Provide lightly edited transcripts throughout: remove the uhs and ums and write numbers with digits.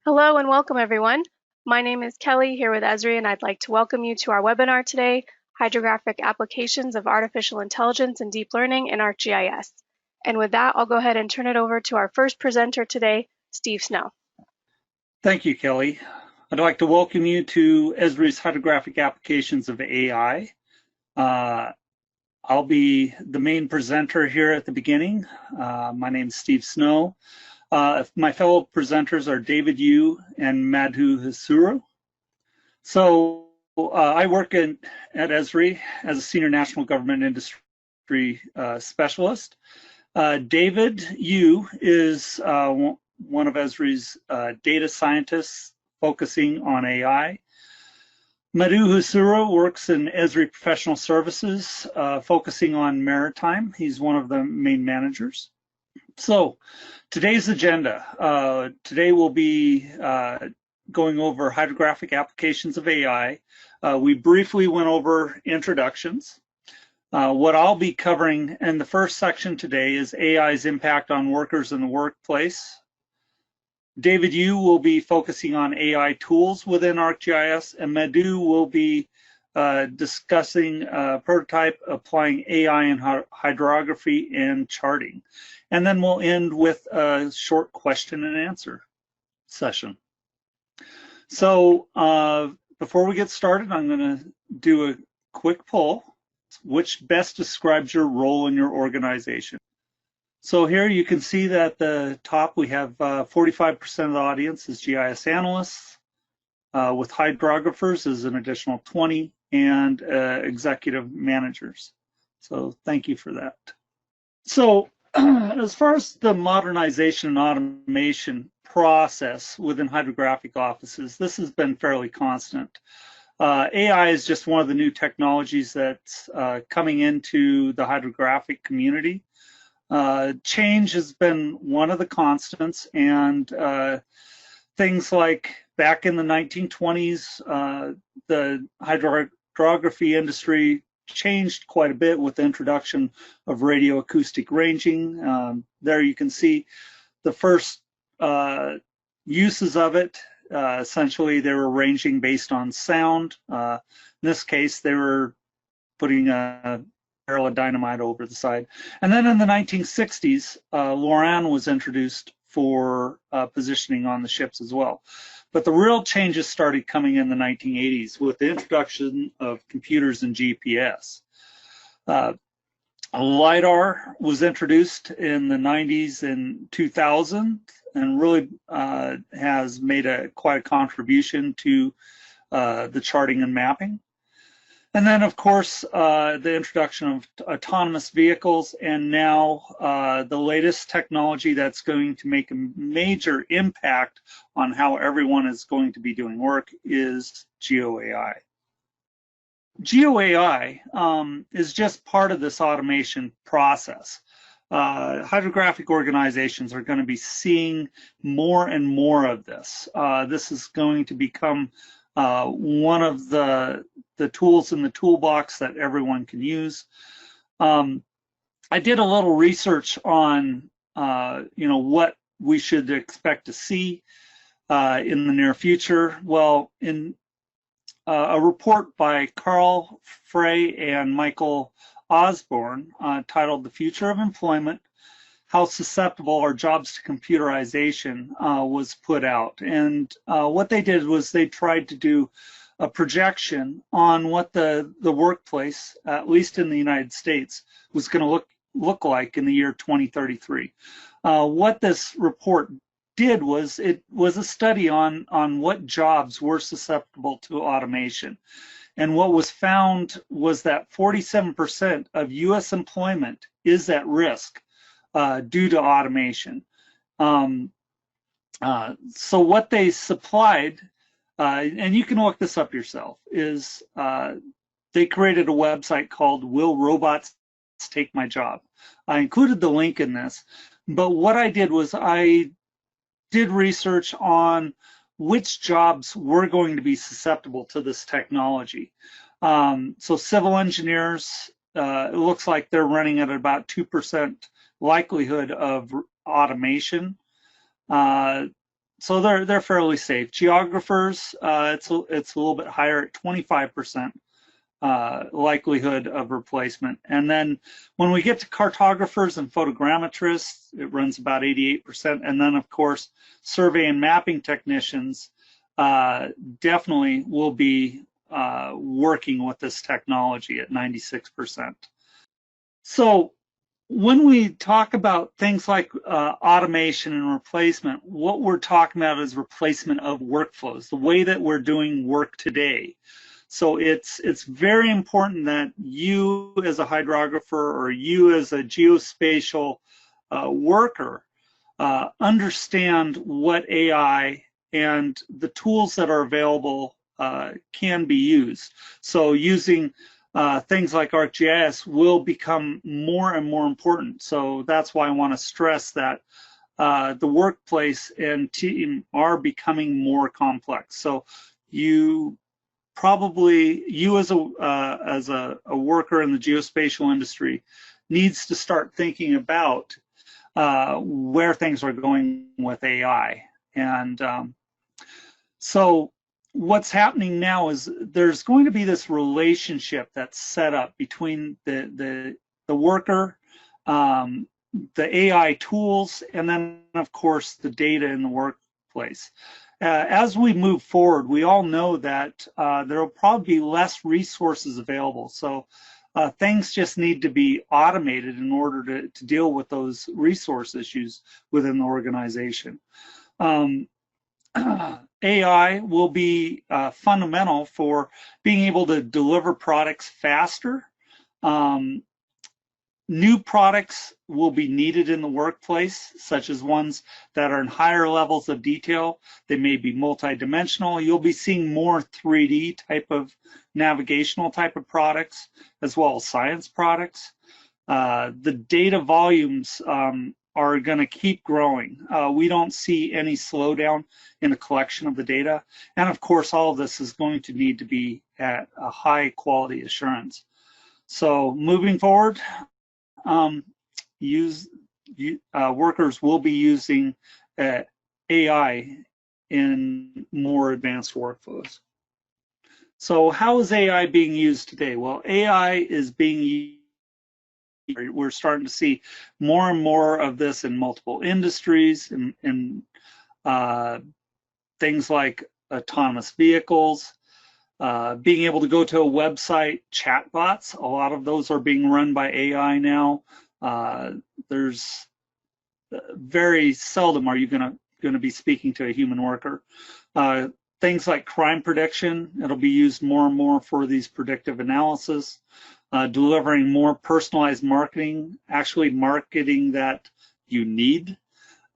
Hello and welcome everyone. My name is Kelly here with Esri and I'd like to welcome you to our webinar today, Hydrographic Applications of Artificial Intelligence and Deep Learning in ArcGIS. And with that, I'll go ahead and turn it over to our first presenter today, Steve Snow. Thank you, Kelly. I'd like to welcome you to Esri's Hydrographic Applications of AI. I'll be the main presenter here at the beginning. My name is Steve Snow. My fellow presenters are David Yu and Madhu Hasuru. So I work at Esri as a Senior National Government Industry Specialist. David Yu is one of Esri's data scientists focusing on AI. Madhu Hasuru works in Esri Professional Services, focusing on maritime. He's one of the main managers. So today's agenda. Today we'll be going over hydrographic applications of AI. We briefly went over introductions. What I'll be covering in the first section today is AI's impact on workers in the workplace. David Yu will be focusing on AI tools within ArcGIS, and Madhu will be discussing a prototype applying AI in hydrography and charting. And then we'll end with a short question and answer session. So before we get started, I'm going to do a quick poll. Which best describes your role in your organization? So here you can see that at the top we have 45% of the audience is GIS analysts, with hydrographers is an additional 20, and executive managers. So thank you for that. So as far as the modernization and automation process within hydrographic offices, this has been fairly constant. AI is just one of the new technologies that's coming into the hydrographic community. Change has been one of the constants, and things like back in the 1920s, the hydrography industry changed quite a bit with the introduction of radio acoustic ranging. There you can see the first uses of it. Essentially, they were ranging based on sound. In this case, they were putting a barrel of dynamite over the side. And then in the 1960s, LORAN was introduced for positioning on the ships as well. But the real changes started coming in the 1980s with the introduction of computers and GPS. LiDAR was introduced in the 90s and 2000 and really has made quite a contribution to the charting and mapping. And then, of course, the introduction of autonomous vehicles, and now the latest technology that's going to make a major impact on how everyone is going to be doing work is GeoAI. GeoAI is just part of this automation process. Hydrographic organizations are going to be seeing more and more of this. This is going to become one of the tools in the toolbox that everyone can use. I did a little research on what we should expect to see in the near future. Well, in a report by Carl Frey and Michael Osborne titled "The Future of Employment: How Susceptible Are Jobs to Computerization" was put out. And what they did was they tried to do a projection on what the workplace, at least in the United States, was going to look like in the year 2033. What this report did was it was a study on what jobs were susceptible to automation. And what was found was that 47% of US employment is at risk due to automation. So what they supplied, and you can look this up yourself, is they created a website called "Will Robots Take My Job?" I included the link in this, but what I did was I did research on which jobs were going to be susceptible to this technology. So civil engineers, it looks like they're running at about 2% likelihood of automation. So they're fairly safe. Geographers, it's a little bit higher at 25% likelihood of replacement. And then when we get to cartographers and photogrammetrists, it runs about 88%. And then of course, survey and mapping technicians definitely will be working with this technology at 96%. So when we talk about things like automation and replacement, what we're talking about is replacement of workflows, the way that we're doing work today. So it's very important that you as a hydrographer or you as a geospatial worker understand what AI and the tools that are available can be used. So using things like ArcGIS will become more and more important. So that's why I want to stress that the workplace and team are becoming more complex. So you as a worker in the geospatial industry needs to start thinking about where things are going with AI. And so what's happening now is there's going to be this relationship that's set up between the worker, the AI tools, and then of course the data in the workplace. As we move forward, we all know that there will probably be less resources available. So things just need to be automated in order to deal with those resource issues within the organization. AI will be fundamental for being able to deliver products faster. New products will be needed in the workplace, such as ones that are in higher levels of detail. They may be multidimensional. You'll be seeing more 3D type of navigational type of products, as well as science products. The data volumes are going to keep growing. We don't see any slowdown in the collection of the data. And of course, all of this is going to need to be at a high quality assurance. So moving forward, workers will be using AI in more advanced workflows. So how is AI being used today? Well, AI is being used. We're starting to see more and more of this in multiple industries, in things like autonomous vehicles, being able to go to a website, chatbots. A lot of those are being run by AI now. There's very seldom are you going to be speaking to a human worker. Things like crime prediction, it'll be used more and more for these predictive analysis. Delivering more personalized marketing, actually marketing that you need.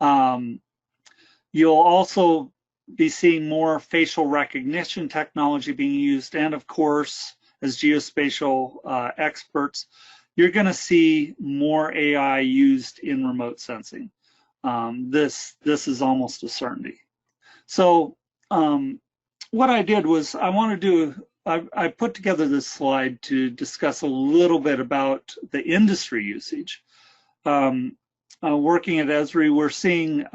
You'll also be seeing more facial recognition technology being used, and of course, as geospatial experts, you're going to see more AI used in remote sensing. This is almost a certainty. So what I did was I put together this slide to discuss a little bit about the industry usage. Working at Esri, we're seeing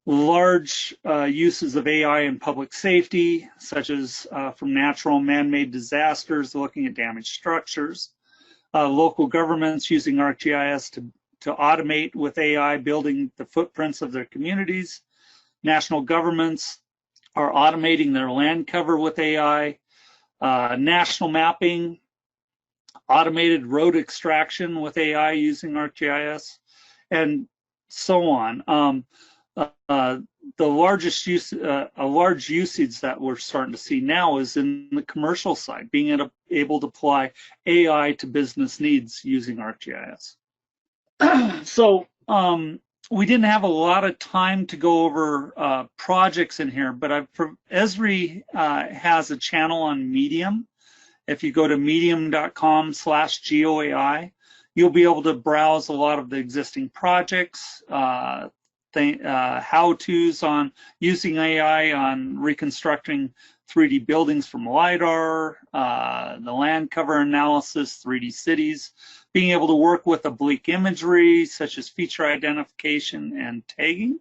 large uses of AI in public safety, such as from natural man-made disasters, looking at damaged structures. Local governments using ArcGIS to automate with AI, building the footprints of their communities. National governments are automating their land cover with AI. National mapping, automated road extraction with AI using ArcGIS, and so on. The largest use, a large usage that we're starting to see now is in the commercial side, being able to apply AI to business needs using ArcGIS. So we didn't have a lot of time to go over projects in here, but Esri has a channel on Medium. If you go to medium.com/geoai, you'll be able to browse a lot of the existing projects, how-tos on using AI on reconstructing 3D buildings from LiDAR, the land cover analysis, 3D cities, being able to work with oblique imagery, such as feature identification and tagging.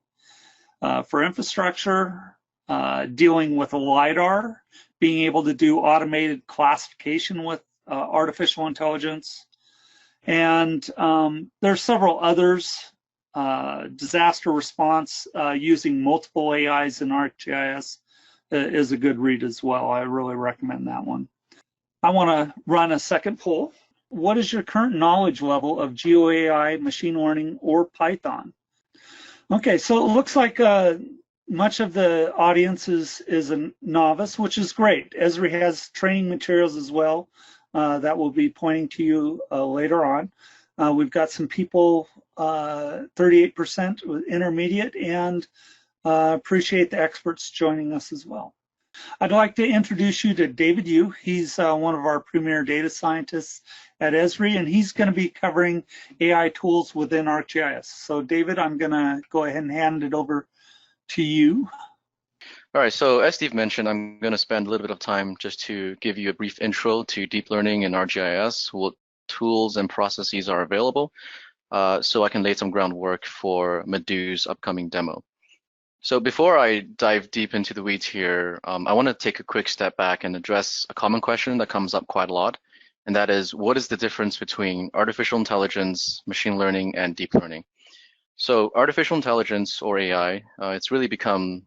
For infrastructure, dealing with a LiDAR, being able to do automated classification with artificial intelligence. And there's several others. Disaster response using multiple AIs in ArcGIS is a good read as well. I really recommend that one. I want to run a second poll. What is your current knowledge level of GeoAI, machine learning, or Python? Okay, so it looks like much of the audience is a novice, which is great. Esri has training materials as well that we'll be pointing to you later on. We've got some people, 38% with intermediate, and appreciate the experts joining us as well. I'd like to introduce you to David Yu. He's one of our premier data scientists at Esri, and he's going to be covering AI tools within ArcGIS. So David, I'm going to go ahead and hand it over to you. All right, so as Steve mentioned, I'm going to spend a little bit of time just to give you a brief intro to deep learning in ArcGIS, what tools and processes are available, so I can lay some groundwork for Madhu's upcoming demo. So before I dive deep into the weeds here, I want to take a quick step back and address a common question that comes up quite a lot, and that is, what is the difference between artificial intelligence, machine learning, and deep learning? So artificial intelligence, or AI, it's really become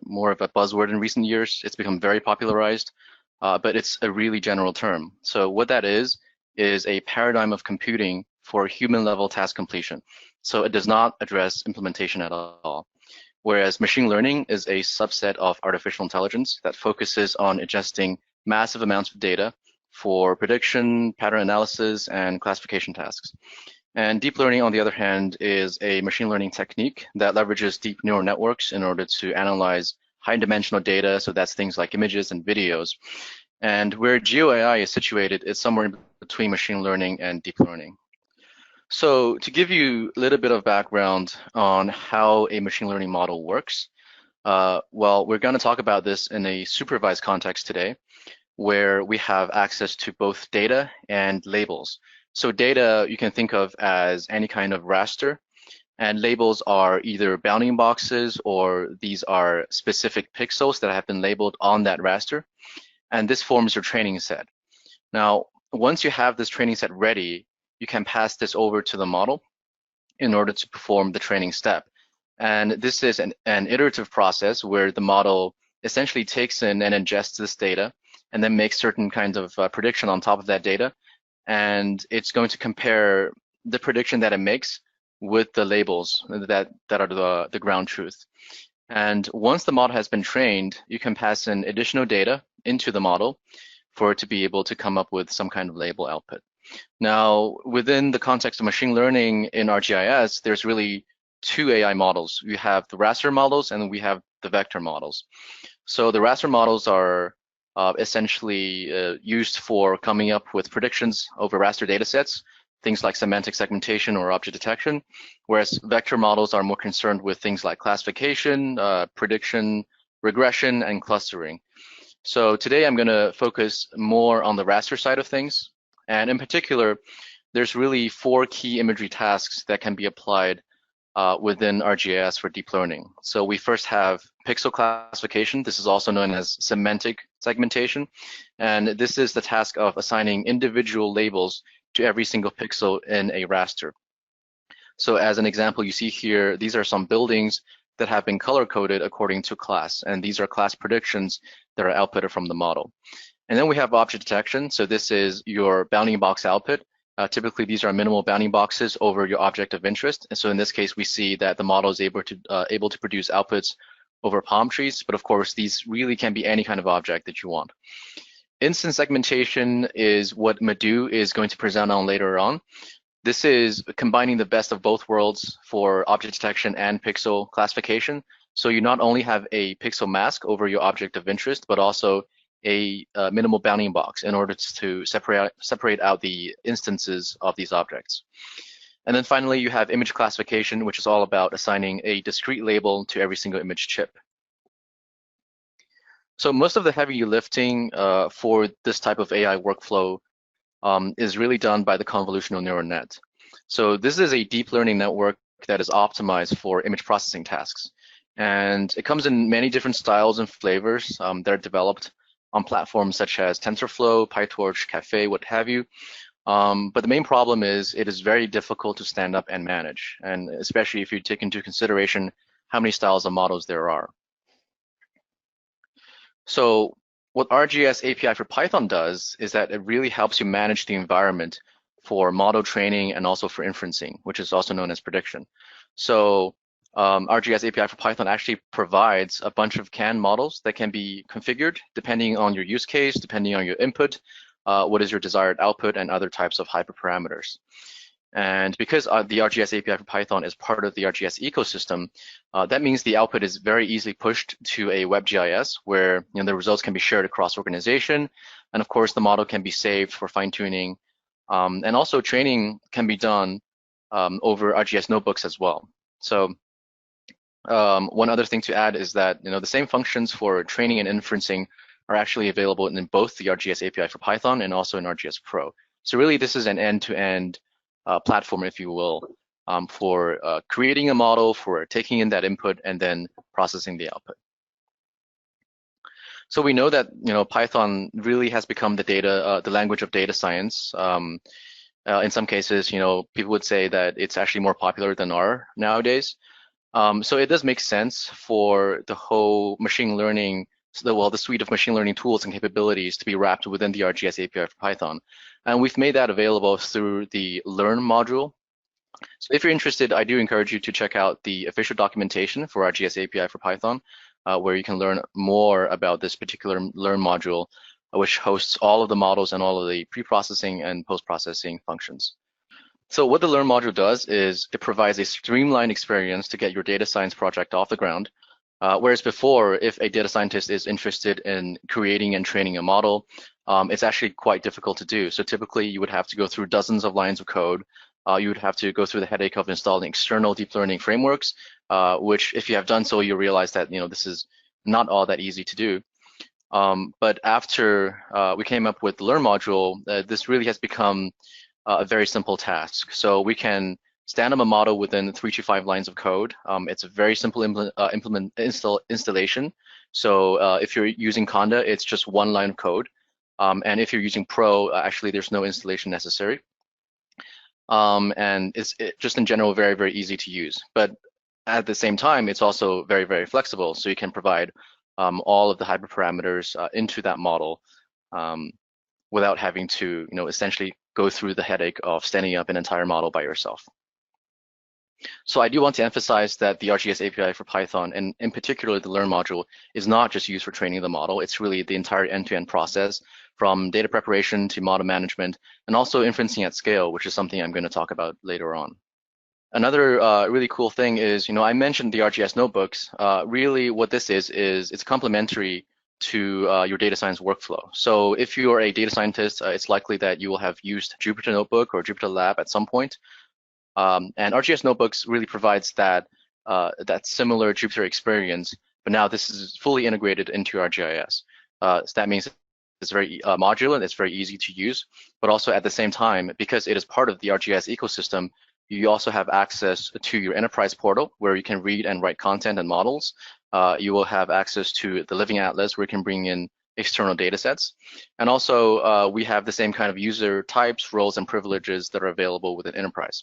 more of a buzzword in recent years. It's become very popularized, but it's a really general term. So what that is a paradigm of computing for human-level task completion. So it does not address implementation at all. Whereas machine learning is a subset of artificial intelligence that focuses on ingesting massive amounts of data for prediction, pattern analysis, and classification tasks. And deep learning, on the other hand, is a machine learning technique that leverages deep neural networks in order to analyze high-dimensional data, so that's things like images and videos. And where GeoAI is situated is somewhere in between machine learning and deep learning. So to give you a little bit of background on how a machine learning model works, well, we're going to talk about this in a supervised context today, where we have access to both data and labels. So data you can think of as any kind of raster, and labels are either bounding boxes or these are specific pixels that have been labeled on that raster, and this forms your training set. Now, once you have this training set ready, you can pass this over to the model in order to perform the training step. And this is an iterative process where the model essentially takes in and ingests this data and then makes certain kinds of prediction on top of that data. And it's going to compare the prediction that it makes with the labels that are the ground truth. And once the model has been trained, you can pass in additional data into the model for it to be able to come up with some kind of label output. Now, within the context of machine learning in ArcGIS, there's really two AI models. We have the raster models and we have the vector models. So the raster models are essentially used for coming up with predictions over raster data sets, things like semantic segmentation or object detection, whereas vector models are more concerned with things like classification, prediction, regression, and clustering. So today I'm going to focus more on the raster side of things. And in particular, there's really 4 key imagery tasks that can be applied within ArcGIS for deep learning. So we first have pixel classification. This is also known as semantic segmentation. And this is the task of assigning individual labels to every single pixel in a raster. So as an example, you see here, these are some buildings that have been color-coded according to class. And these are class predictions that are outputted from the model. And then we have object detection. So this is your bounding box output. Typically, these are minimal bounding boxes over your object of interest. And so in this case, we see that the model is able to produce outputs over palm trees. But of course, these really can be any kind of object that you want. Instance segmentation is what Madhu is going to present on later on. This is combining the best of both worlds for object detection and pixel classification. So you not only have a pixel mask over your object of interest, but also a minimal bounding box in order to separate out the instances of these objects. And then finally, you have image classification, which is all about assigning a discrete label to every single image chip. So most of the heavy lifting for this type of AI workflow is really done by the Convolutional Neural Net. So this is a deep learning network that is optimized for image processing tasks. And it comes in many different styles and flavors that are developed on platforms such as TensorFlow, PyTorch, Caffe, what have you. But the main problem is it is very difficult to stand up and manage, and especially if you take into consideration how many styles of models there are. So what ArcGIS API for Python does is that it really helps you manage the environment for model training and also for inferencing, which is also known as prediction. So ArcGIS API for Python actually provides a bunch of canned models that can be configured depending on your use case, depending on your input, what is your desired output, and other types of hyperparameters. And because the ArcGIS API for Python is part of the ArcGIS ecosystem, that means the output is very easily pushed to a WebGIS where the results can be shared across organization. And of course, the model can be saved for fine-tuning. And also training can be done over ArcGIS Notebooks as well. So one other thing to add is that the same functions for training and inferencing are actually available in both the ArcGIS API for Python and also in ArcGIS Pro. So really, this is an end-to-end platform, if you will, for creating a model, for taking in that input, and then processing the output. So we know that Python really has become the language of data science. In some cases, people would say that it's actually more popular than R nowadays. So it does make sense for the whole machine learning, the suite of machine learning tools and capabilities to be wrapped within the ArcGIS API for Python. And we've made that available through the Learn module. So if you're interested, I do encourage you to check out the official documentation for ArcGIS API for Python, where you can learn more about this particular Learn module, which hosts all of the models and all of the pre-processing and post-processing functions. So what the Learn module does is it provides a streamlined experience to get your data science project off the ground. Whereas before, if a data scientist is interested in creating and training a model, it's actually quite difficult to do. So typically, you would have to go through dozens of lines of code. You would have to go through the headache of installing external deep learning frameworks, which if you have done so, you realize that this is not all that easy to do. But after we came up with the Learn module, this really has become a very simple task. So we can stand up a model within 3 to 5 lines of code. It's a very simple installation. So if you're using Conda, it's just 1 line of code. And if you're using Pro, actually there's no installation necessary. And it's just in general very, very easy to use. But at the same time, it's also very, very flexible. So you can provide all of the hyperparameters into that model without having to essentially go through the headache of standing up an entire model by yourself. So I do want to emphasize that the ArcGIS API for Python, and in particular the Learn module, is not just used for training the model. It's really the entire end-to-end process, from data preparation to model management, and also inferencing at scale, which is something I'm going to talk about later on. Another really cool thing is, I mentioned the ArcGIS Notebooks. Really what this is it's complementary to your data science workflow. So if you are a data scientist, it's likely that you will have used Jupyter Notebook or Jupyter Lab at some point. And ArcGIS Notebooks really provides that similar Jupyter experience, but now this is fully integrated into ArcGIS. So that means it's very modular and it's very easy to use, but also at the same time, because it is part of the ArcGIS ecosystem, you also have access to your enterprise portal where you can read and write content and models. You will have access to the Living Atlas where you can bring in external data sets. And also we have the same kind of user types, roles, and privileges that are available within enterprise.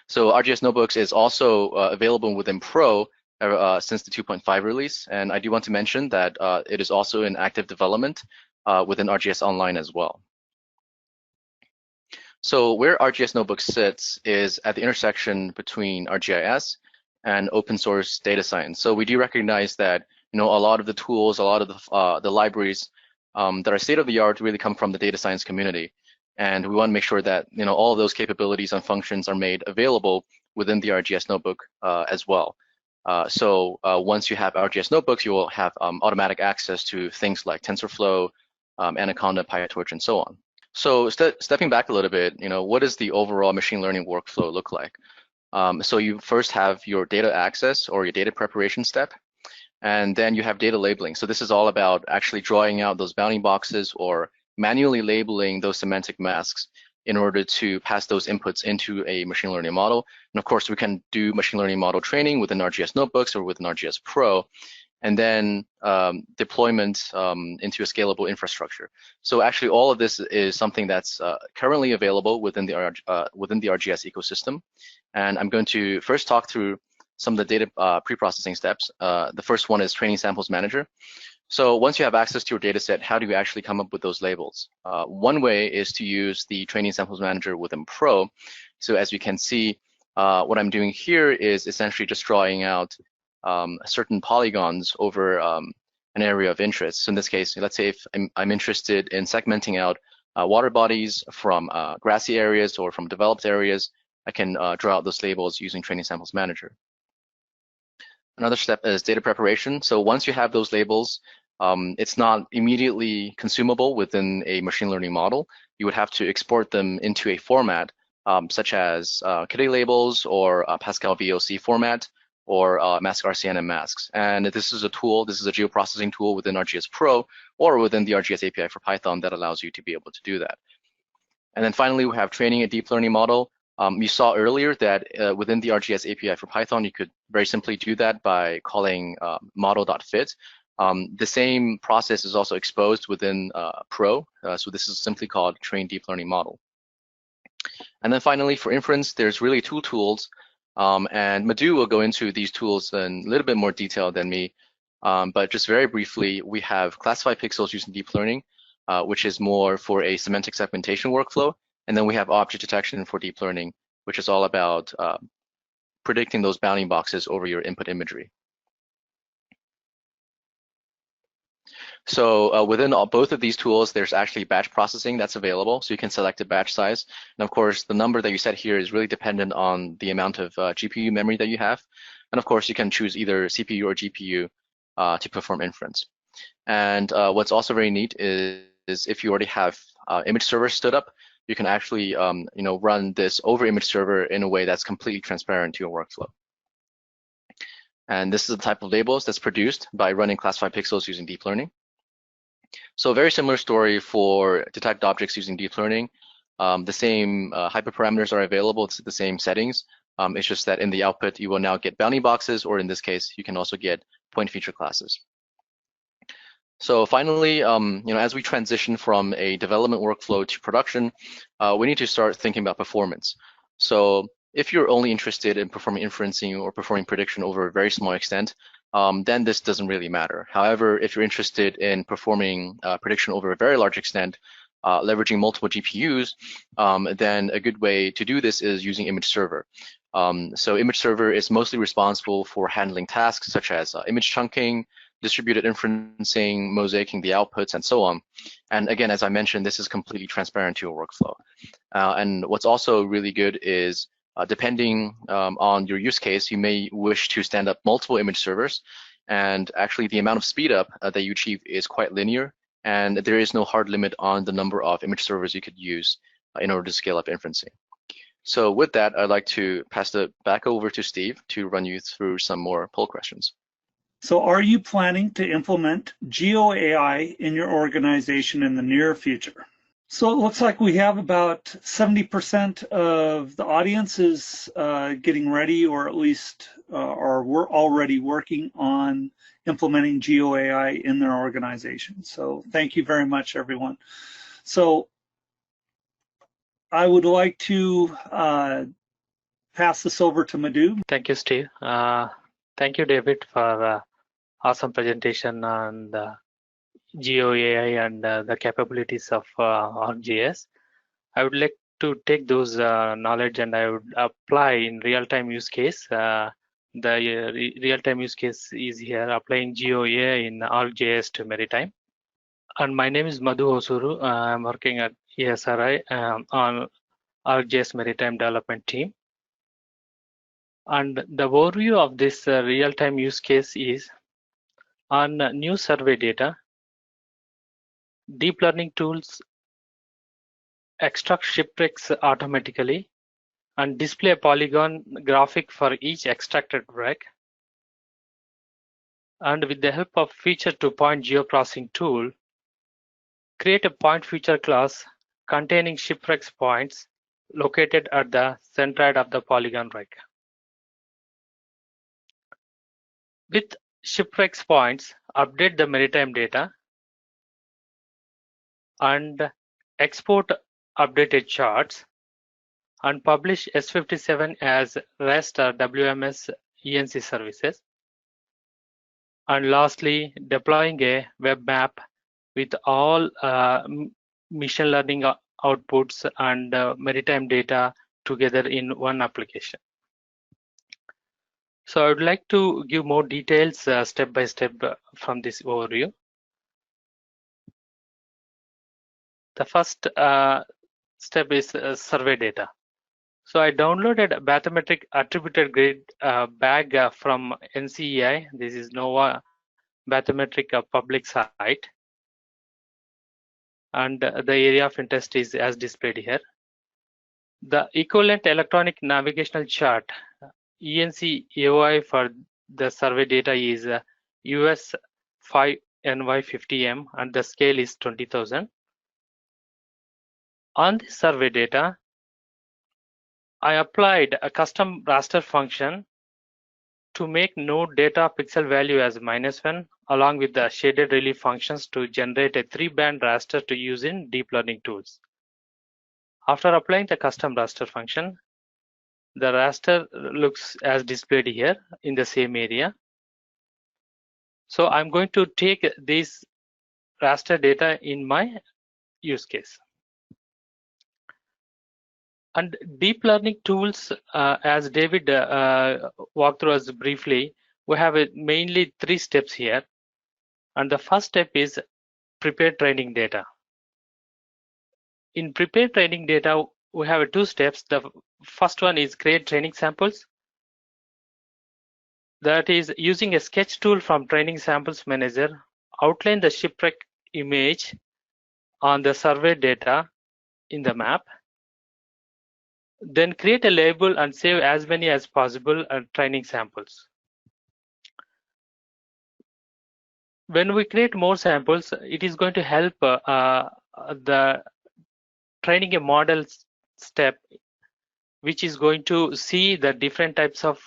So ArcGIS Notebooks is also available within Pro since the 2.5 release. And I do want to mention that it is also in active development within ArcGIS Online as well. So where ArcGIS Notebooks sits is at the intersection between ArcGIS and open source data science. So we do recognize that a lot of the tools, a lot of the libraries that are state of the art really come from the data science community. And we want to make sure that all of those capabilities and functions are made available within the ArcGIS Notebook as well. So once you have ArcGIS Notebooks, you will have automatic access to things like TensorFlow, Anaconda, PyTorch, and so on. So stepping back a little bit, what does the overall machine learning workflow look like? So you first have your data access or your data preparation step, and then you have data labeling. So this is all about actually drawing out those bounding boxes or manually labeling those semantic masks in order to pass those inputs into a machine learning model. And of course, we can do machine learning model training within ArcGIS Notebooks or within ArcGIS Pro, and then deployment into a scalable infrastructure. So actually, all of this is something that's currently available within the ArcGIS ecosystem. And I'm going to first talk through some of the data pre-processing steps. The first one is Training Samples Manager. So once you have access to your data set, how do you actually come up with those labels? One way is to use the Training Samples Manager within Pro. So as you can see, what I'm doing here is essentially just drawing out certain polygons over an area of interest. So in this case, let's say if I'm interested in segmenting out water bodies from grassy areas or from developed areas, I can draw out those labels using Training Samples Manager. Another step is data preparation. So once you have those labels, it's not immediately consumable within a machine learning model. You would have to export them into a format such as Kitty labels or Pascal VOC format or mask RCN and masks. And this is a tool, this is a geoprocessing tool within ArcGIS Pro or within the ArcGIS API for Python that allows you to be able to do that. And then finally, we have training a deep learning model. You saw earlier that within the ArcGIS API for Python, you could very simply do that by calling model.fit. The same process is also exposed within Pro. So this is simply called train deep learning model. And then finally, for inference, there's really two tools. And Madhu will go into these tools in a little bit more detail than me. But just very briefly, we have classify pixels using deep learning, which is more for a semantic segmentation workflow. And then we have object detection for deep learning, which is all about predicting those bounding boxes over your input imagery. So within both of these tools, there's actually batch processing that's available. So you can select a batch size. And of course, the number that you set here is really dependent on the amount of GPU memory that you have. And of course, you can choose either CPU or GPU to perform inference. And what's also very neat is if you already have image server stood up, you can actually run this over image server in a way that's completely transparent to your workflow. And this is the type of labels that's produced by running classify pixels using deep learning. So a very similar story for detect objects using deep learning. The same hyperparameters are available. It's the same settings. It's just that in the output, you will now get bounding boxes, or in this case, you can also get point feature classes. So finally, as we transition from a development workflow to production, we need to start thinking about performance. So if you're only interested in performing inferencing or performing prediction over a very small extent, then this doesn't really matter. However, if you're interested in performing prediction over a very large extent, leveraging multiple GPUs, then a good way to do this is using image server. So image server is mostly responsible for handling tasks such as image chunking, distributed inferencing, mosaicing the outputs, and so on. And again, as I mentioned, this is completely transparent to your workflow. And what's also really good is depending on your use case, you may wish to stand up multiple image servers. And actually, the amount of speed up that you achieve is quite linear. And there is no hard limit on the number of image servers you could use in order to scale up inferencing. So with that, I'd like to pass it back over to Steve to run you through some more poll questions. So are you planning to implement GeoAI in your organization in the near future? So it looks like we have about 70% of the audience is getting ready, or at least we're already working on implementing GeoAI in their organization. So thank you very much, everyone. So I would like to pass this over to Madhu. Thank you, Steve. Thank you, David, for awesome presentation on the GeoAI and the capabilities of ArcGIS. I would like to take those knowledge and I would apply in real-time use case. The real-time use case is here, applying GeoAI in ArcGIS Maritime. And my name is Madhu Osuru. I'm working at Esri on ArcGIS Maritime development team. And the overview of this real-time use case is on new survey data. Deep learning tools extract shipwrecks automatically and display a polygon graphic for each extracted wreck. And with the help of feature-to-point geoprocessing tool, create a point feature class containing shipwreck points located at the centroid of the polygon rig. With shipwreck points, update the maritime data and export updated charts and publish S57 as REST or WMS ENC services. And lastly, deploying a web map with all machine learning outputs and maritime data together in one application. So I would like to give more details step by step from this overview. The first step is survey data. So I downloaded a bathymetric attributed grid bag from NCEI. This is NOAA bathymetric public site. And the area of interest is as displayed here. The equivalent electronic navigational chart ENC AOI for the survey data is US 5 NY50M and the scale is 20,000. On the survey data, I applied a custom raster function to make node data pixel value as -1 along with the shaded relief functions to generate a 3-band raster to use in deep learning tools. After applying the custom raster function, the raster looks as displayed here in the same area. So I'm going to take this raster data in my use case. And deep learning tools, as David walked through us briefly, we have mainly 3 steps here. And the first step is prepare training data. In prepare training data, we have 2 steps. The first one is create training samples. That is using a sketch tool from training samples manager, outline the shipwreck image on the survey data in the map. Then create a label and save as many as possible training samples. When we create more samples, it is going to help the training a model step, which is going to see the different types of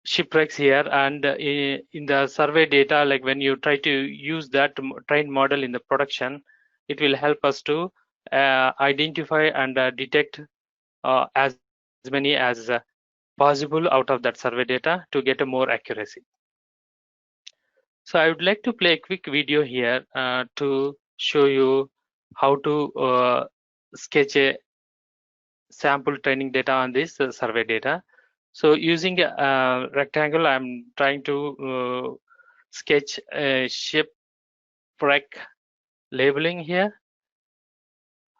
shipwrecks here. And in the survey data, like when you try to use that trained model in the production, it will help us to identify and detect as many as possible out of that survey data to get a more accuracy. So I would like to play a quick video here to show you how to sketch a sample training data on this survey data. So using a rectangle, I'm trying to sketch a shipwreck labeling here.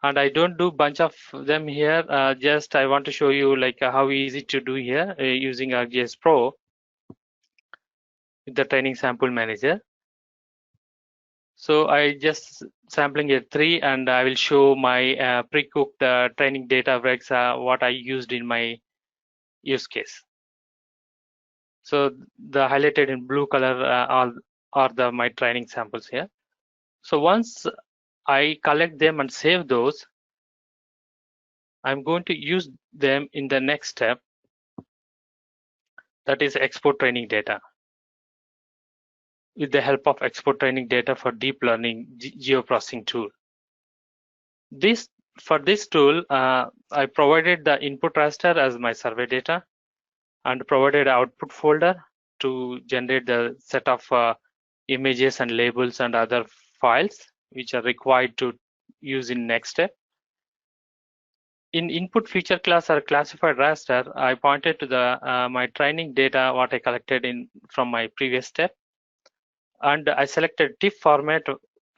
And I don't do bunch of them here. Just I want to show you like how easy to do here using ArcGIS Pro with the training sample manager. So I just sampling a 3 and I will show my pre-cooked training data breaks what I used in my use case. So the highlighted in blue color are my training samples here. So once I collect them and save those, I'm going to use them in the next step, that is export training data. With the help of export training data for deep learning geoprocessing tool. For this tool, I provided the input raster as my survey data and provided output folder to generate the set of images and labels and other files which are required to use in next step. In input feature class or classified raster, I pointed to the my training data what I collected from my previous step, and I selected TIFF format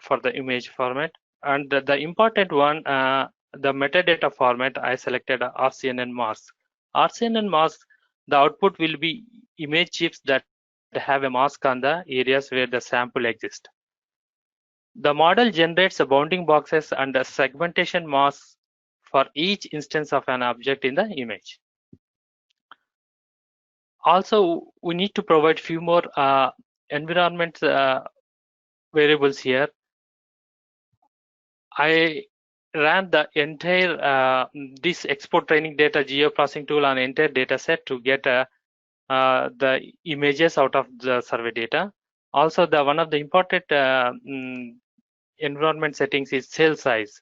for the image format, and the important one, the metadata format, I selected RCNN mask. RCNN mask, the output will be image chips that have a mask on the areas where the sample exists. The model generates the bounding boxes and the segmentation masks for each instance of an object in the image. Also, we need to provide few more environment variables here. I ran the entire this export training data geoprocessing tool on entire data set to get the images out of the survey data. Also, one of the important environment settings is cell size.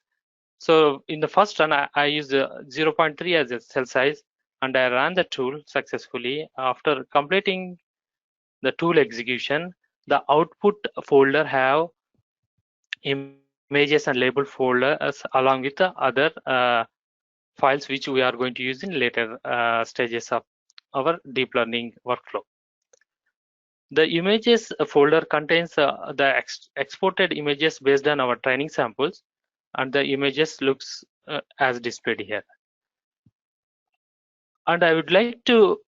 So in the first run, I used 0.3 as a cell size, and I ran the tool successfully. After completing the tool execution, the output folder have images and label folders along with the other files which we are going to use in later stages of our deep learning workflow. The images folder contains the exported images based on our training samples, and the images looks as displayed here. And I would like to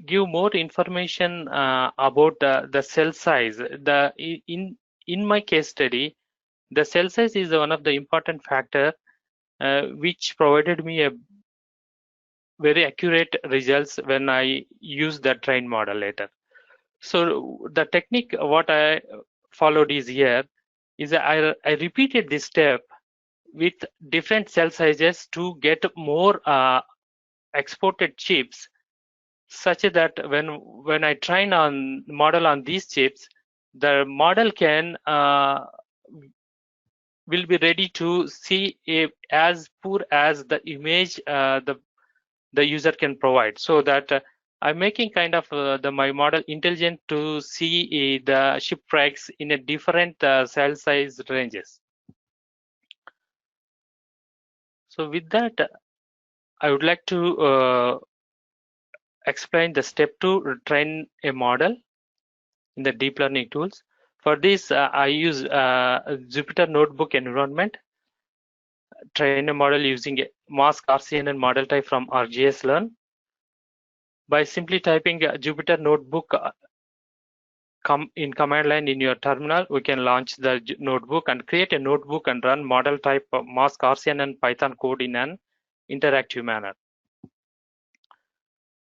give more information about the cell size. In my case study, the cell size is one of the important factor which provided me a very accurate results when I use the trained model later. So the technique what I followed is here is I repeated this step with different cell sizes to get more exported chips, such that when I train on model on these chips, the model can will be ready to see as poor as the image the user can provide, so that I'm making kind of my model intelligent to see the shipwrecks in a different cell size ranges. So with that, I would like to explain the step to train a model in the deep learning tools. For this, I use a Jupyter Notebook environment, train a model using a mask RCNN model type from ArcGIS Learn. By simply typing Jupyter Notebook in command line in your terminal, we can launch the notebook and create a notebook and run model type mask RCNN Python code in an interactive manner.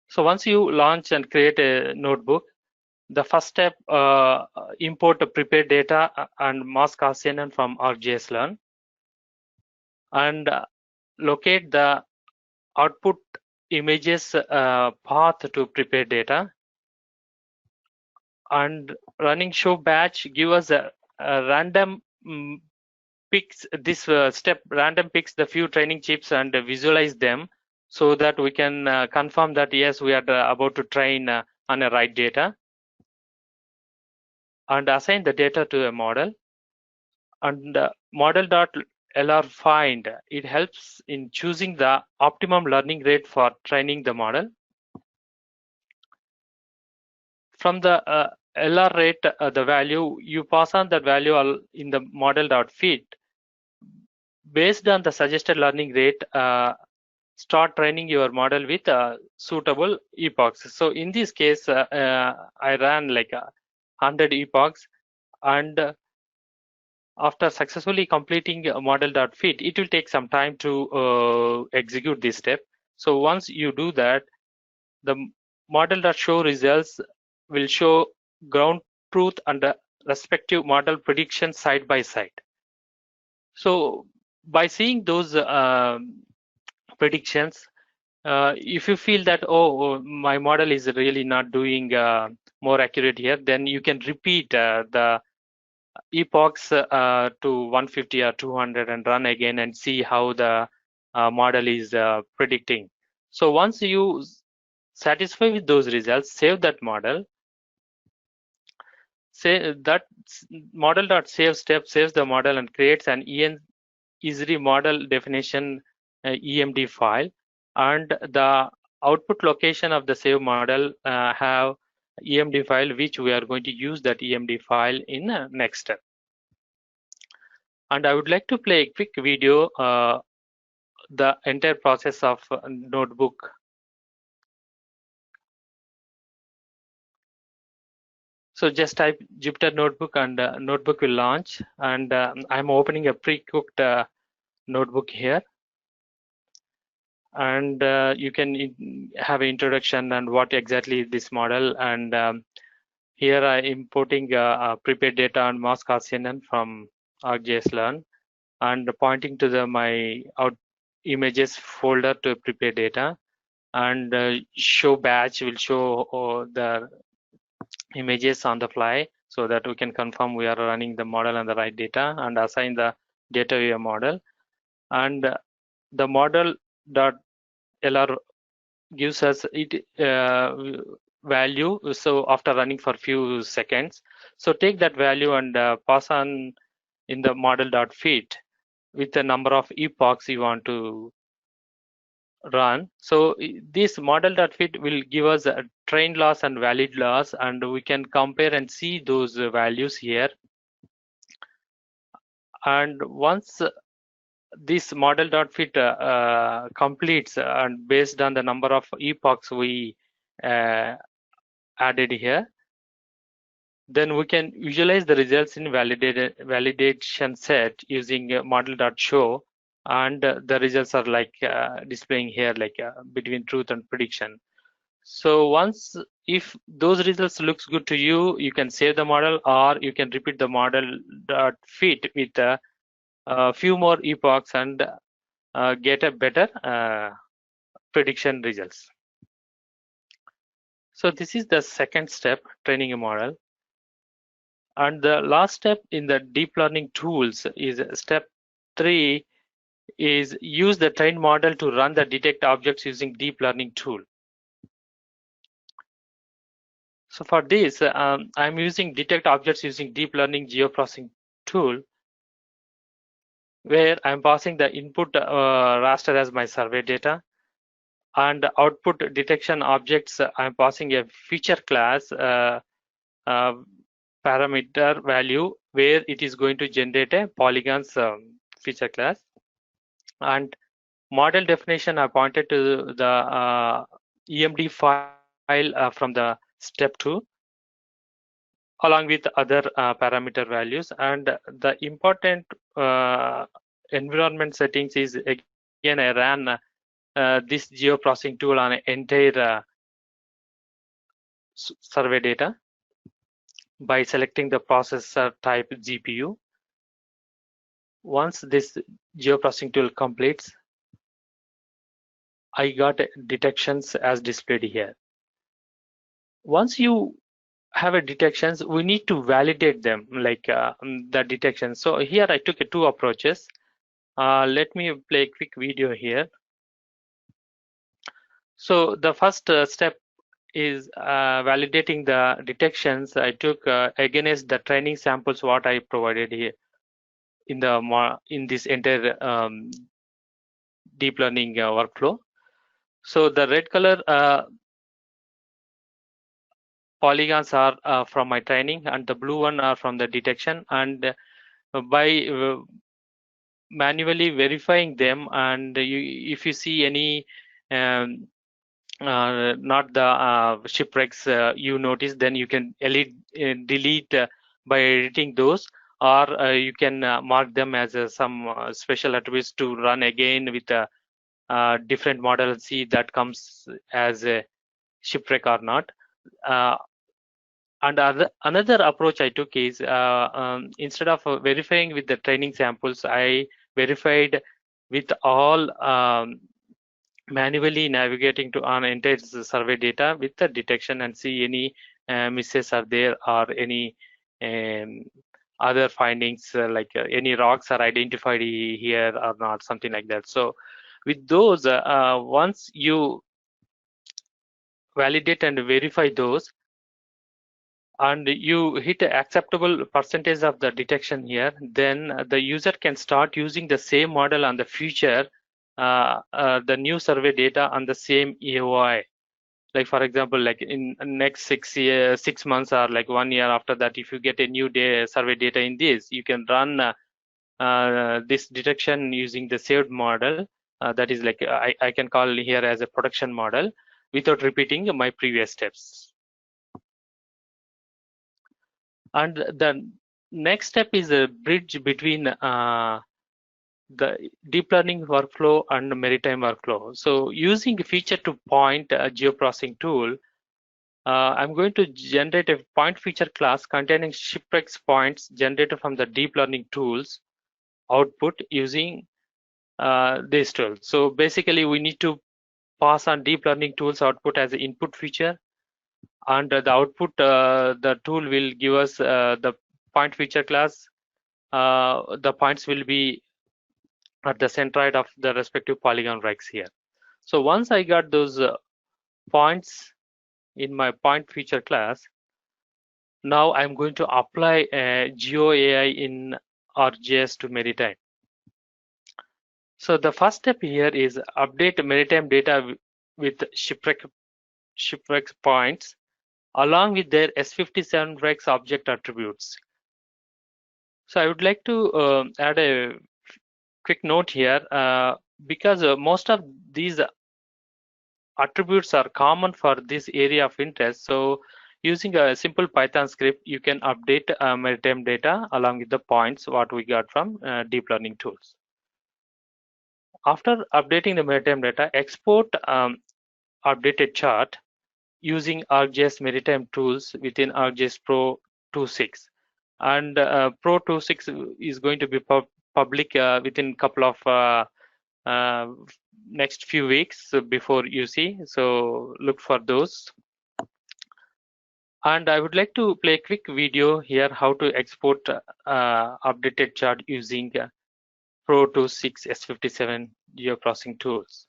So once you launch and create a notebook, the first step, import the prepared data and mask RCNN from ArcGIS Learn, and locate the output images path to prepared data, and running show batch give us a random picks this step random picks the few training chips and visualize them, so that we can confirm that yes, we are about to train on the right data, and assign the data to a model. And model.lr find, it helps in choosing the optimum learning rate for training the model. From the LR rate, the value, you pass on that value in the model.fit. Based on the suggested learning rate, start training your model with suitable epochs. So in this case, I ran like 100 epochs, and after successfully completing model.fit, it will take some time to execute this step. So once you do that, the model.show results will show ground truth and the respective model predictions side by side. So by seeing those predictions, if you feel that, oh, my model is really not doing more accurate here, then you can repeat the epochs to 150 or 200 and run again and see how the model is predicting. So once you satisfy with those results, save that model. Say that model.save step saves the model and creates an Esri model definition EMD file, and the output location of the save model have EMD file, which we are going to use that EMD file in next step. And I would like to play a quick video, the entire process of notebook. So just type Jupyter Notebook and notebook will launch, and I'm opening a pre-cooked notebook here, and you can have an introduction and what exactly is this model, and here I'm importing prepared data on mask RCNN from ArcGIS Learn, and pointing to my out images folder to prepare data, and show batch will show the images on the fly so that we can confirm we are running the model and the right data, and assign the data via model. And the model dot lr gives us it value, so after running for few seconds, so take that value and pass on in the model dot fit with the number of epochs you want to run. So this model dot fit will give us a trained loss and valid loss, and we can compare and see those values here. And once this model dot fit completes, and based on the number of epochs we added here, then we can visualize the results in validation set using model.show, and the results are like displaying here, like between truth and prediction. So once, if those results looks good to you, you can save the model, or you can repeat the model.fit with a few more epochs and get a better prediction results. So this is the second step, training a model. And the last step in the deep learning tools is step 3, is use the trained model to run the detect objects using deep learning tool. So for this, I'm using detect objects using deep learning geoprocessing tool, where I'm passing the input raster as my survey data, and output detection objects, I'm passing a feature class parameter value, where it is going to generate a polygons feature class. And model definition, I pointed to the EMD file from the step 2, along with other parameter values. And the important environment settings is, again, I ran this geoprocessing tool on an entire survey data by selecting the processor type GPU. Once this geoprocessing tool completes, I got detections as displayed here. Once you have a detections, we need to validate them, like the detection. So here I took 2 approaches. Let me play a quick video here. So the first step is validating the detections I took against the training samples what I provided here in this entire deep learning workflow. So the red color polygons are from my training, and the blue one are from the detection. And by manually verifying them, and if you see any not the shipwrecks you notice, then you can delete by editing those, or you can mark them as some special attributes to run again with a different model and see that comes as a shipwreck or not. And another approach I took is instead of verifying with the training samples, I verified with all manually navigating to an entire survey data with the detection, and see any misses are there, or any other findings like any rocks are identified here or not, something like that. So with those, once you validate and verify those, and you hit an acceptable percentage of the detection here, then the user can start using the same model on the future, the new survey data on the same EOI. Like for example, like in next 6 months, or like 1 year after that, if you get a new survey data in this, you can run this detection using the saved model. That is like I can call here as a production model, without repeating my previous steps. And the next step is a bridge between the deep learning workflow and the maritime workflow. So using feature to point geoprocessing tool, I'm going to generate a point feature class containing shipwrecks points generated from the deep learning tools. output using this tool. So basically, we need to pass on deep learning tools output as an input feature, and the output, the tool will give us the point feature class. The points will be at the centroid of the respective polygon regs here. So once I got those points in my point feature class, now I'm going to apply GeoAI in ArcGIS to Maritime. So the first step here is update Maritime data with shipwreck points along with their S57 regs object attributes. So I would like to add a quick note here because most of these attributes are common for this area of interest. So using a simple Python script, you can update maritime data along with the points what we got from deep learning tools. After updating the maritime data, export updated chart using ArcGIS Maritime tools within ArcGIS Pro 2.6. And Pro 2.6 is going to be public within a couple of next few weeks before you see. So look for those. And I would like to play a quick video here how to export updated chart using Pro 2.6 S57 geocrossing tools.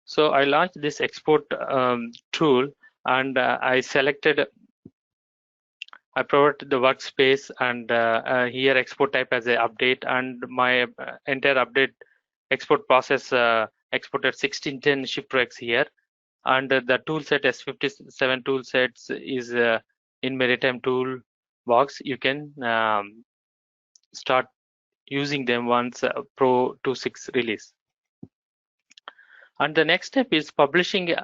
So I launched this export tool, and I provided the workspace, and here export type as a update, and my entire update export process exported 1610 shipwrecks here, and the toolset S57 toolsets is in Maritime tool box. You can start using them once Pro 2.6 release. And the next step is publishing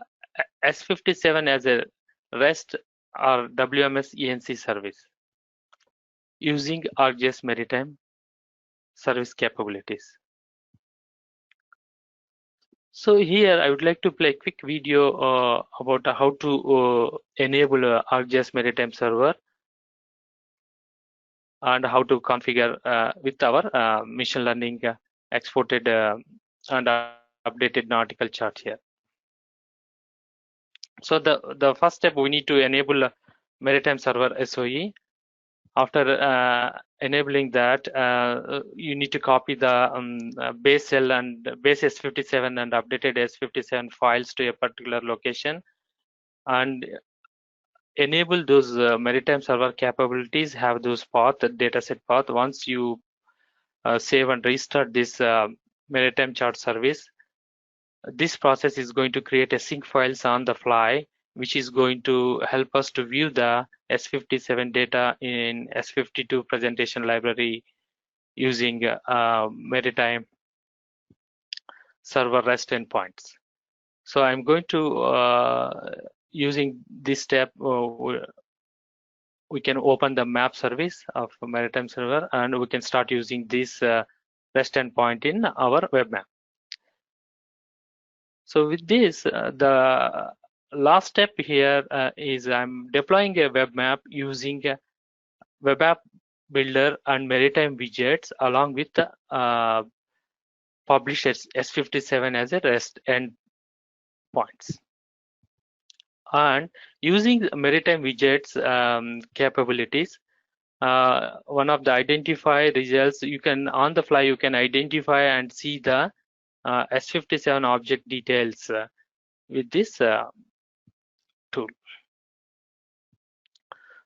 S57 as a REST or WMS ENC service using ArcGIS Maritime service capabilities. So here I would like to play a quick video about how to enable ArcGIS Maritime server and how to configure with our machine learning exported and updated nautical chart here. So the first step, we need to enable Maritime server SOE. After enabling that, you need to copy the base cell and base S57 and updated S57 files to a particular location, and enable those Maritime server capabilities, have those path, dataset path. Once you save and restart this Maritime chart service, this process is going to create a sync files on the fly, which is going to help us to view the S57 data in S52 presentation library using Maritime server REST endpoints. So I'm going to, using this step, we can open the map service of Maritime server, and we can start using this REST endpoint in our web map. So with this, the last step here is I'm deploying a web map using a web app builder and Maritime widgets along with the published S57 as a REST endpoints. And using Maritime widgets capabilities, one of the identify results, you can on the fly you can identify and see the S57 object details with this tool.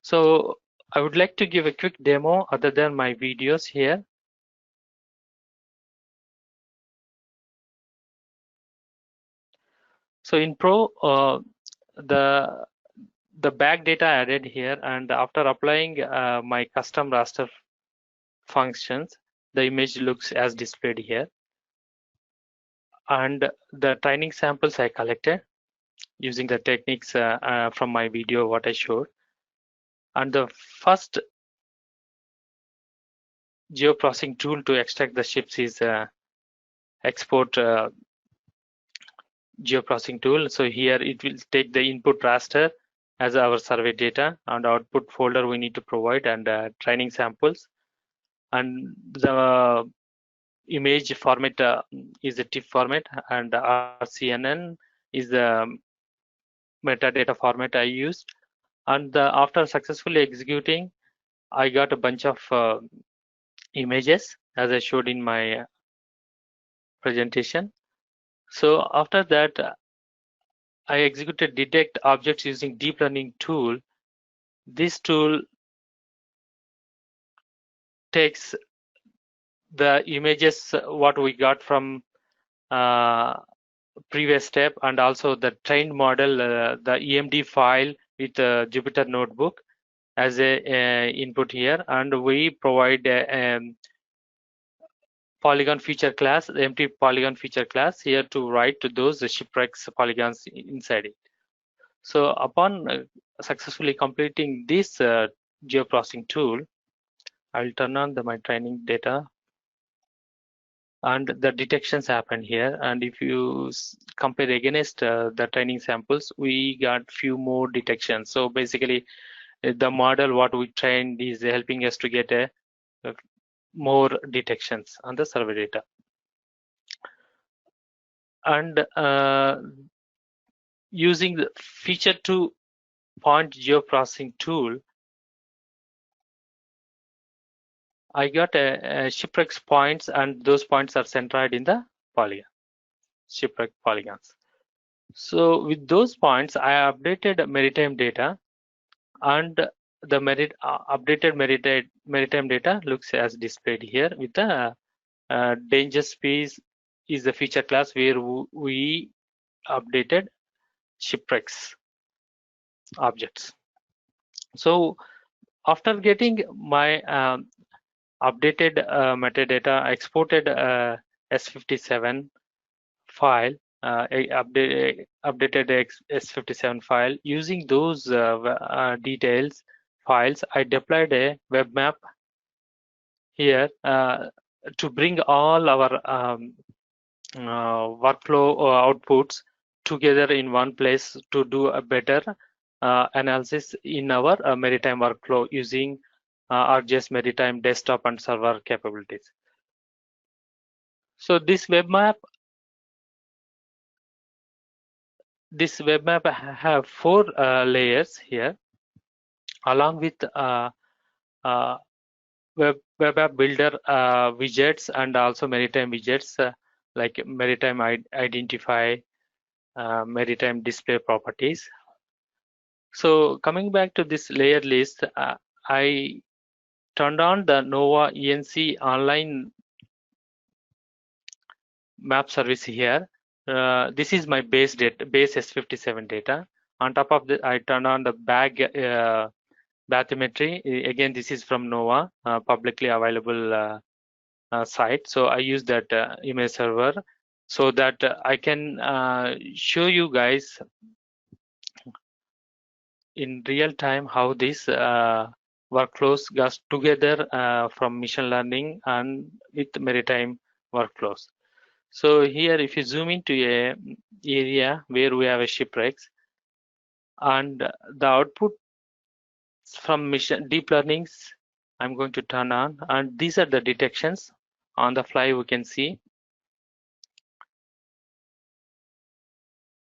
So I would like to give a quick demo other than my videos here. So in Pro, the back data added here, and after applying my custom raster functions, the image looks as displayed here. And the training samples I collected using the techniques from my video what I showed. And the first geoprocessing tool to extract the ships is export geoprocessing tool. So here it will take the input raster as our survey data, and output folder we need to provide, and training samples. and the image format is a TIFF format, and RCNN is the metadata format I used. And after successfully executing, I got a bunch of images as I showed in my presentation. So after that, I executed detect objects using deep learning tool. This tool takes the images what we got from previous step, and also the trained model, the EMD file with Jupyter Notebook as a input here, and we provide a polygon feature class, the empty polygon feature class here to write to those shipwrecks polygons inside it. So upon successfully completing this geoprocessing tool, I'll turn on my training data, and the detections happen here. And if you compare against the training samples, we got few more detections. So basically, the model what we trained is helping us to get a more detections on the survey data. And using the feature to point geoprocessing tool, I got a shipwrecks points, and those points are centered in the polygon, shipwreck polygons. So with those points, I updated maritime data, and the updated maritime data looks as displayed here with the danger space is the feature class where we updated shipwrecks objects. So after getting my updated metadata, I exported S57 file, updated S57 file. Using those details files, I deployed a web map here to bring all our workflow outputs together in one place to do a better analysis in our maritime workflow using ArcGIS Maritime desktop and server capabilities. So this web map have 4 layers here, along with web app builder widgets, and also maritime widgets like maritime identify, maritime display properties. So coming back to this layer list, I turned on the NOVA ENC online map service here. This is my base S57 data. On top of that, I turned on the bathymetry. Again, this is from NOVA, publicly available site. So I use that image server so that I can show you guys in real time how this workflows goes together from machine learning and with maritime workflows. So here, if you zoom into a area where we have a shipwrecks, and the output from deep learnings, I'm going to turn on, and these are the detections on the fly. We can see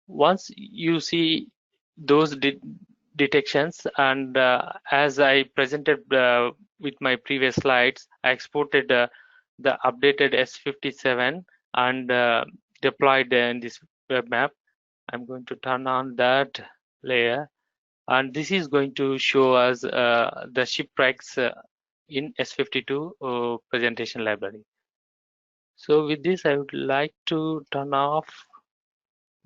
once you see those detections, and as I presented with my previous slides, I exported the updated S57 and deployed in this web map. I'm going to turn on that layer, and this is going to show us the shipwrecks in S52 presentation library. So with this, I would like to turn off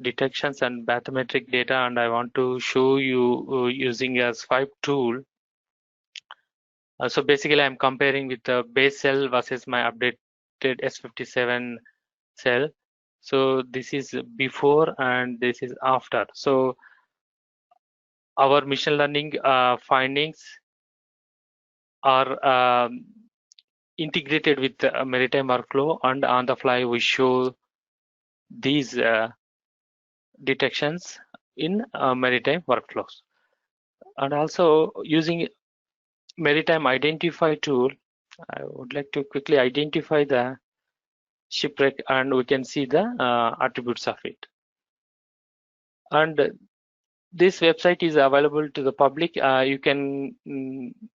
detections and bathymetric data, and I want to show you using a swipe tool. So basically, I'm comparing with the base cell versus my updated S57 cell. So this is before and this is after. So our machine learning findings are integrated with the maritime workflow, and on the fly we show these detections in maritime workflows. And also using maritime identify tool, I would like to quickly identify the shipwreck, and we can see the attributes of it. And this website is available to the public. You can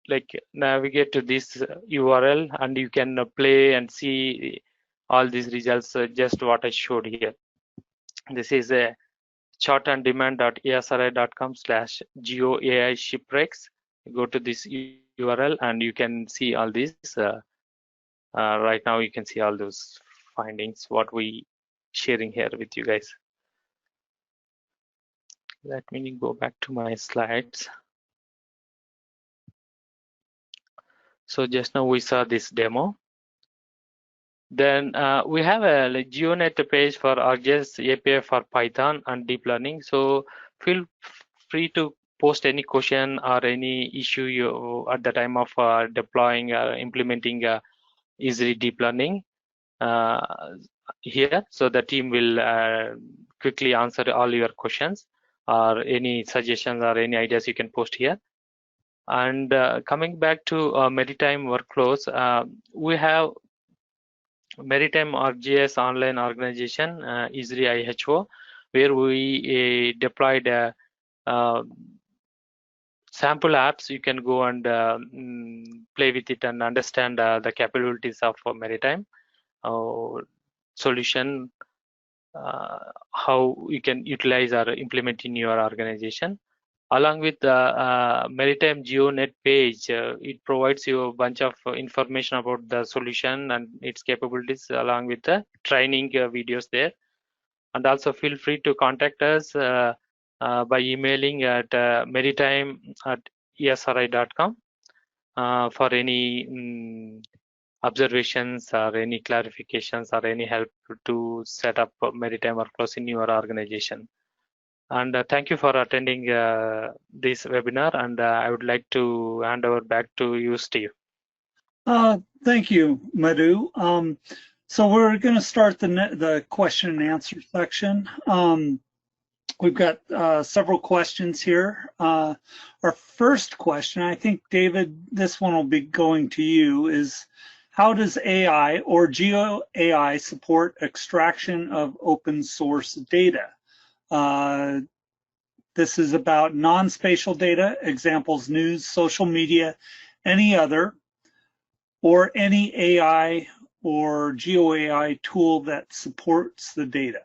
like navigate to this URL, and you can play and see all these results, just what I showed here. This is a chartondemand.esri.com/geoai shipwrecks. Go to this URL and you can see all these. Right now you can see all those findings, what we sharing here with you guys. Let me go back to my slides. So just now we saw this demo. Then we have a GeoNet page for ArcGIS API for Python and deep learning. So feel free to post any question or any issue you at the time of deploying or implementing Esri deep learning here. So the team will quickly answer all your questions, or any suggestions or any ideas you can post here. And coming back to maritime workflows, we have Maritime ArcGIS online organization, Esri IHO, where we deployed sample apps. You can go and play with it and understand the capabilities of maritime solution, how you can utilize or implement in your organization. Along with the Maritime GeoNet page, it provides you a bunch of information about the solution and its capabilities, along with the training videos there. And also feel free to contact us by emailing at maritime@esri.com for any observations or any clarifications or any help to set up maritime workflows in your organization. And thank you for attending this webinar, and I would like to hand over back to you, Steve. Thank you, Madhu. So we're going to start the question and answer section. We've got several questions here. Our first question, I think, David, this one will be going to you, is how does AI or Geo AI support extraction of open source data? This is about non-spatial data, examples, news, social media, any other, or any AI or Geo AI tool that supports the data.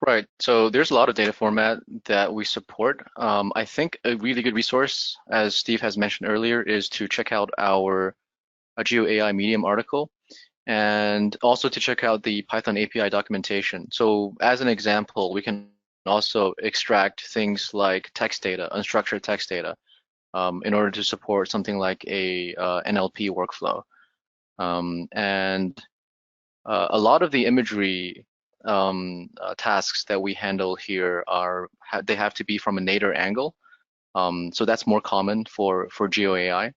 Right, so there's a lot of data format that we support. I think a really good resource, as Steve has mentioned earlier, is to check out our Geo AI Medium article, and also to check out the Python API documentation. So as an example, we can also extract things like text data, unstructured text data, in order to support something like a NLP workflow. And a lot of the imagery tasks that we handle here they have to be from a nadir angle. So that's more common for Geo AI.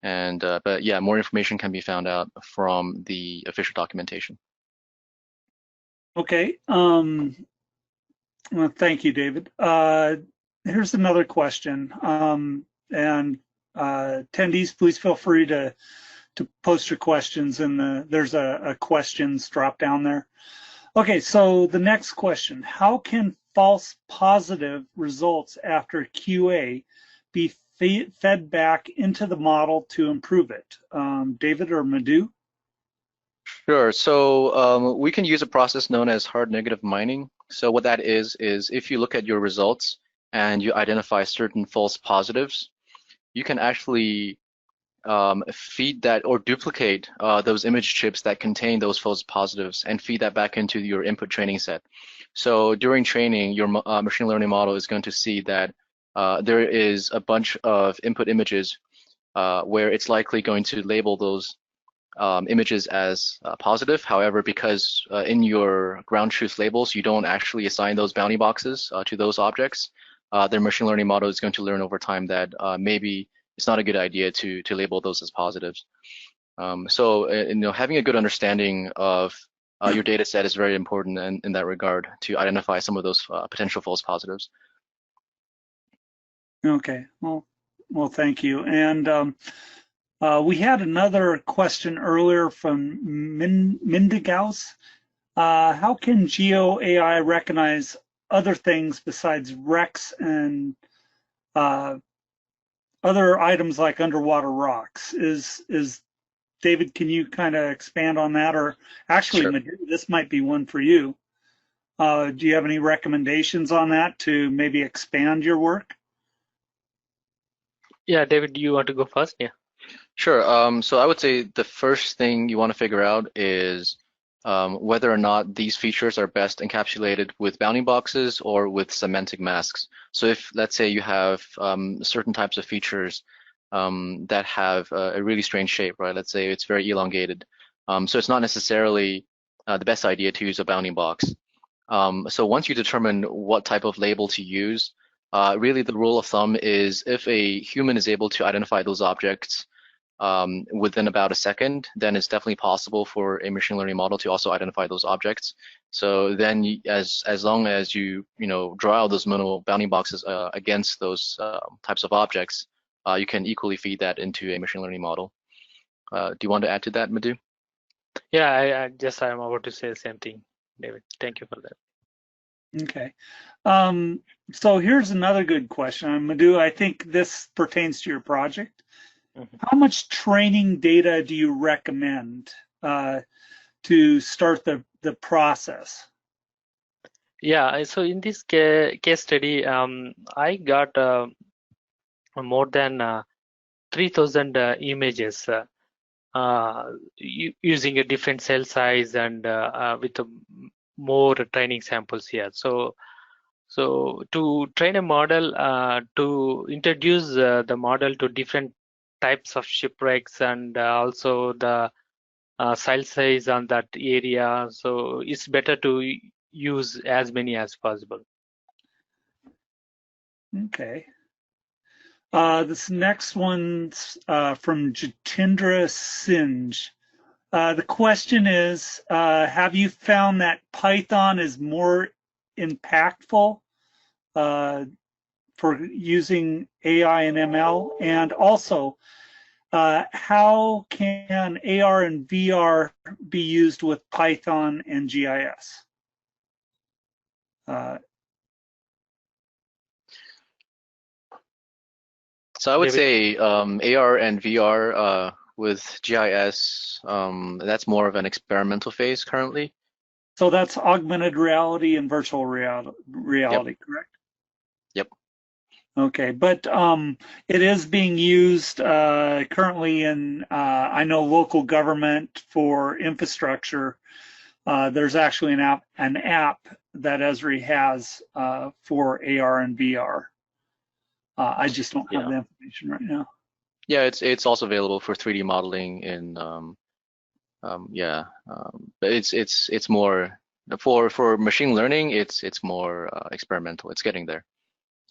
And but yeah, more information can be found out from the official documentation. Okay. Well, thank you, David. Here's another question. And attendees, please feel free to post your questions in there's a questions drop down there. Okay, so the next question, how can false positive results after QA be fed back into the model to improve it? David or Madhu? Sure, so we can use a process known as hard negative mining. So what that is if you look at your results and you identify certain false positives, you can actually feed that or duplicate those image chips that contain those false positives and feed that back into your input training set. So during training, your machine learning model is going to see that there is a bunch of input images where it's likely going to label those images as positive. However, because in your ground truth labels, you don't actually assign those bounding boxes to those objects, their machine learning model is going to learn over time that maybe it's not a good idea to label those as positives. So having a good understanding of your data set is very important in that regard to identify some of those potential false positives. Okay, well, thank you. And We had another question earlier from Mindigaus. How can Geo AI recognize other things besides wrecks and other items like underwater rocks? Is David, can you kind of expand on that? Or actually, Sure. Madhu, this might be one for you. Do you have any recommendations on that to maybe expand your work? Yeah, David, do you want to go first? Yeah. Sure. So I would say the first thing you want to figure out is whether or not these features are best encapsulated with bounding boxes or with semantic masks. So if, let's say, you have certain types of features that have a really strange shape, right? Let's say it's very elongated. So it's not necessarily the best idea to use a bounding box. So once you determine what type of label to use, really the rule of thumb is if a human is able to identify those objects within about a second, then it's definitely possible for a machine learning model to also identify those objects. So then, as long as you draw out those minimal bounding boxes against those types of objects, you can equally feed that into a machine learning model. Do you want to add to that, Madhu? Yeah, I'm about to say the same thing, David. Thank you for that. Okay. So here's another good question, Madhu. I think this pertains to your project. How much training data do you recommend to start the process? Yeah, so in this case study, I got more than 3,000 images using a different cell size and with more training samples here. So to train a model, to introduce the model to different types of shipwrecks and also the cell size on that area, so it's better to use as many as possible. Okay. This next one's from Jitendra Sinj. The question is, have you found that Python is more impactful for using AI and ML? And also, how can AR and VR be used with Python and GIS? So I would say AR and VR with GIS, that's more of an experimental phase currently. So that's augmented reality and virtual reality, Yep. correct? Yep. Okay, but it is being used currently in, I know, local government for infrastructure. There's actually an app that Esri has for AR and VR. I just don't have the information right now. Yeah, it's also available for 3D modeling in but it's more for machine learning. It's more experimental. It's getting there.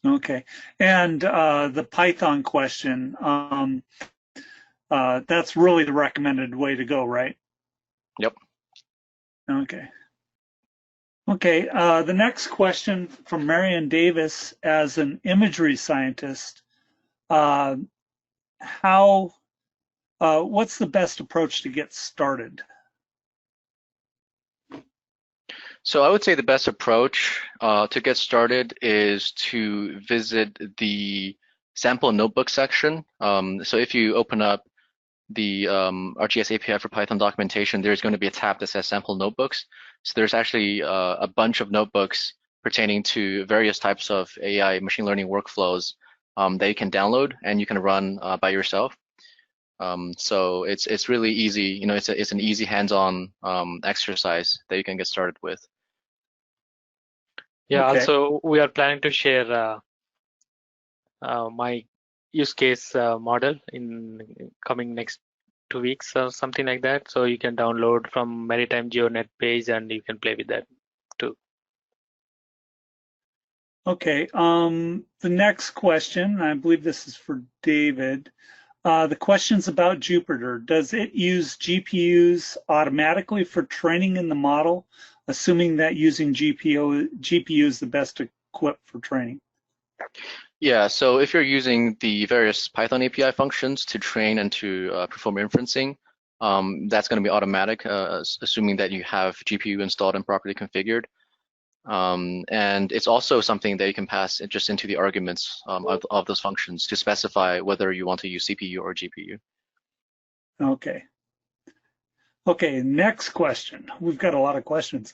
Okay, and the Python question, that's really the recommended way to go, right? Yep. Okay. Okay, the next question from Marion Davis, as an imagery scientist, what's the best approach to get started? So I would say the best approach to get started is to visit the sample notebook section. So if you open up the ArcGIS API for Python documentation, there's going to be a tab that says sample notebooks. So there's actually a bunch of notebooks pertaining to various types of AI machine learning workflows that you can download and you can run by yourself. So it's really easy. It's an easy hands-on exercise that you can get started with. Yeah. Okay. Also, we are planning to share my use case model in coming next 2 weeks or something like that. So you can download from Maritime GeoNet page and you can play with that too. Okay. The next question, I believe this is for David. The question's about Jupyter. Does it use GPUs automatically for training in the model, assuming that using GPU is the best equipped for training? Yeah, so if you're using the various Python API functions to train and to perform inferencing, that's going to be automatic, assuming that you have GPU installed and properly configured. And it's also something that you can pass just into the arguments of those functions to specify whether you want to use CPU or GPU. Okay. Okay, next question. We've got a lot of questions.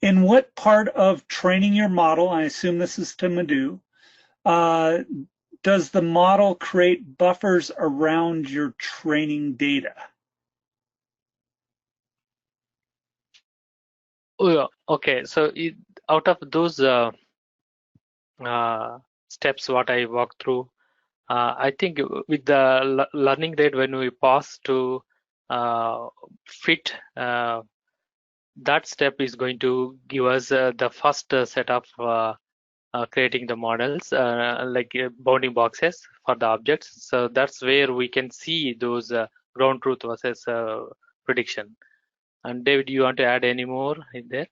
In what part of training your model, I assume this is to Madhu, does the model create buffers around your training data? Oh, yeah. Okay, so out of those steps what I walked through, I think with the learning rate, when we pass to fit, that step is going to give us the first set of creating the models, like bounding boxes for the objects. So that's where we can see those ground truth versus prediction. And David, you want to add any more in there?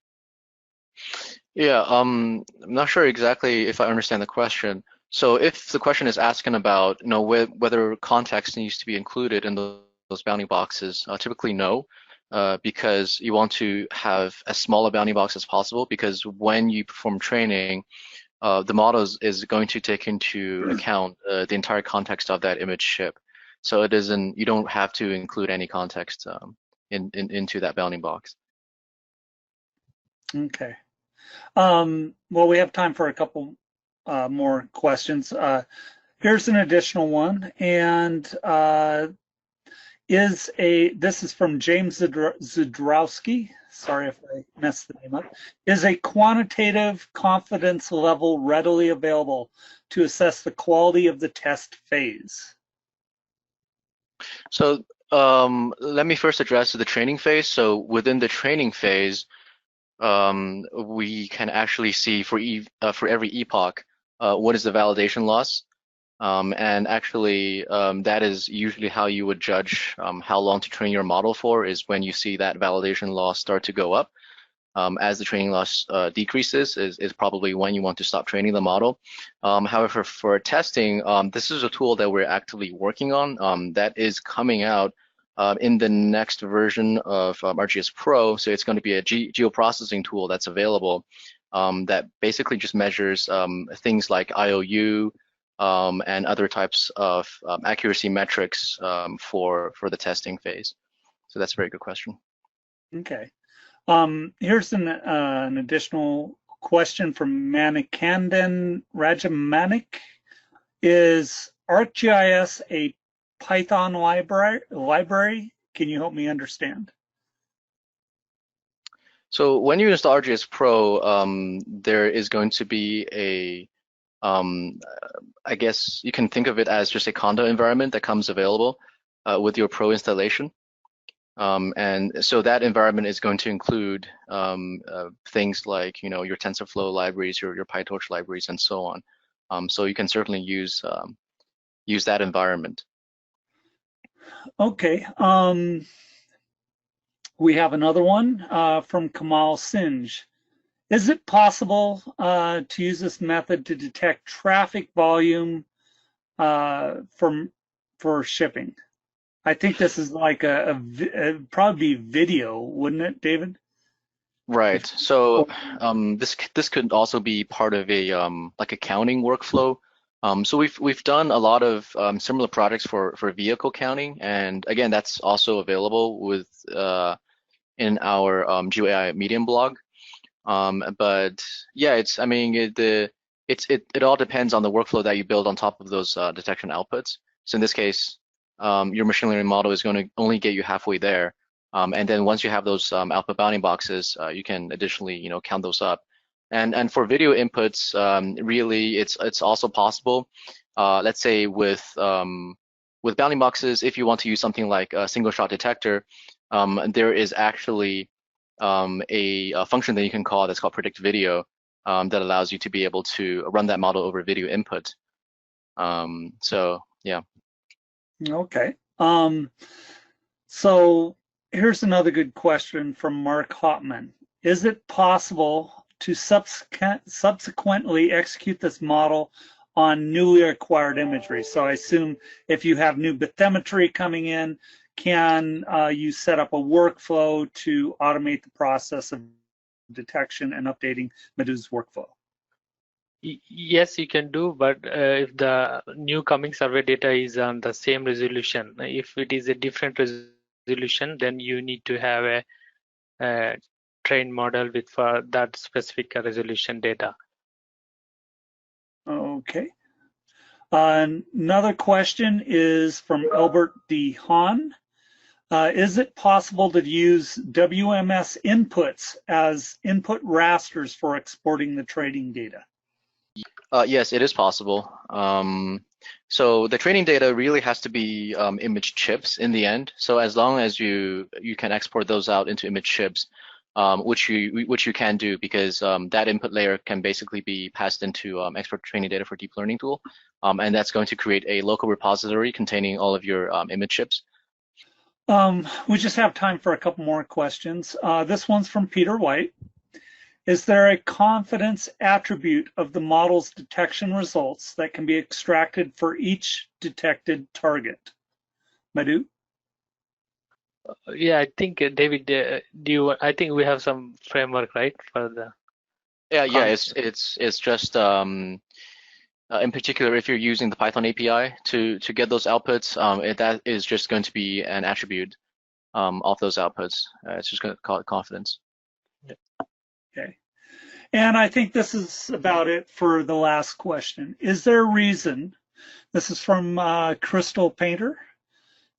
Yeah, I'm not sure exactly if I understand the question. So if the question is asking about, whether context needs to be included in those bounding boxes, typically no, because you want to have as small a bounding box as possible, because when you perform training, the model is going to take into account the entire context of that image ship. So you don't have to include any context into that bounding box. Okay. Well, we have time for a couple more questions. Here's an additional one, and this is from James Zdrowski. Sorry if I messed the name up. Is a quantitative confidence level readily available to assess the quality of the test phase? So let me first address the training phase. So within the training phase, we can actually see for every epoch what is the validation loss, and actually that is usually how you would judge how long to train your model for, is when you see that validation loss start to go up. As the training loss decreases is probably when you want to stop training the model. However, for testing, this is a tool that we're actively working on that is coming out in the next version of ArcGIS Pro. So it's going to be a geoprocessing tool that's available that basically just measures things like IOU and other types of accuracy metrics for the testing phase. So that's a very good question. Okay. Here's an additional question from Manikandan Rajamanik. Is ArcGIS a Python library? Can you help me understand? So when you install ArcGIS Pro, there is going to be a, I guess you can think of it as just a condo environment that comes available with your Pro installation. And so that environment is going to include things like, your TensorFlow libraries, your PyTorch libraries, and so on. So you can certainly use that environment. Okay. We have another one from Kamal Sinj. Is it possible to use this method to detect traffic volume for shipping? I think this is like probably video, wouldn't it, David? Right. So this could also be part of a like accounting workflow. So we've done a lot of similar projects for vehicle counting, and again, that's also available with in our GeoAI Medium blog. But yeah, it all depends on the workflow that you build on top of those detection outputs. So in this case, your machine learning model is going to only get you halfway there. And then once you have those output bounding boxes, you can additionally, count those up. And for video inputs, really, it's also possible. Let's say with bounding boxes, if you want to use something like a single shot detector, there is actually a function that you can call that's called predict video that allows you to be able to run that model over video input. So yeah. Okay. So here's another good question from Mark Hopman. Is it possible to subsequently execute this model on newly acquired imagery. So I assume if you have new bathymetry coming in, can you set up a workflow to automate the process of detection and updating Madhu's workflow? Yes, you can do, but if the new coming survey data is on the same resolution, if it is a different resolution, then you need to have a trained model with for that specific resolution data. Okay. Another question is from Albert D. Hahn. Is it possible to use WMS inputs as input rasters for exporting the training data? Yes, it is possible. So the training data really has to be image chips in the end. So as long as you can export those out into image chips, which you can do, because that input layer can basically be passed into export training data for deep learning tool, and that's going to create a local repository containing all of your image chips. We just have time for a couple more questions. This one's from Peter White. Is there a confidence attribute of the model's detection results that can be extracted for each detected target? Madhu? Yeah, I think David, I think we have some framework, right, for the. Yeah, it's just in particular, if you're using the Python API to get those outputs, that is just going to be an attribute of those outputs. It's just going to call it confidence. Yeah. Okay. And I think this is about it for the last question. Is there a reason, this is from Crystal Painter,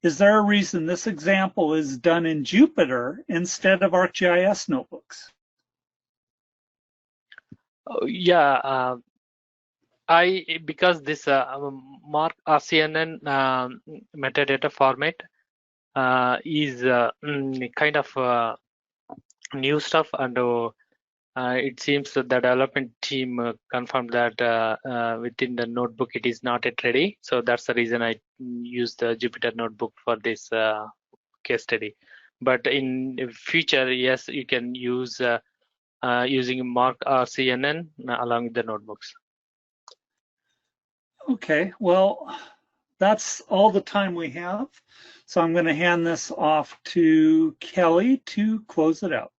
is there a reason this example is done in Jupyter instead of ArcGIS Notebooks? Yeah, because this Mark RCNN metadata format is kind of new stuff, and it seems that the development team confirmed that within the notebook it is not yet ready. So that's the reason I used the Jupyter notebook for this case study. But in the future, yes, you can use using Mark RCNN along with the notebooks. Okay, well, that's all the time we have. So I'm going to hand this off to Kelly to close it out.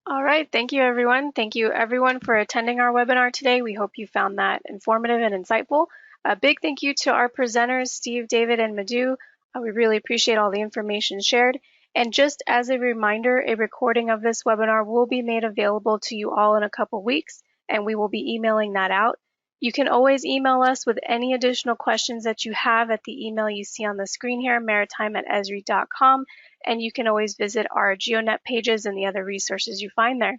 All right, thank you everyone. Thank you everyone for attending our webinar today. We hope you found that informative and insightful. A big thank you to our presenters, Steve, David, and Madhu. We really appreciate all the information shared. And just as a reminder, a recording of this webinar will be made available to you all in a couple weeks, and we will be emailing that out. You can always email us with any additional questions that you have at the email you see on the screen here, maritime@esri.com. And you can always visit our GeoNet pages and the other resources you find there.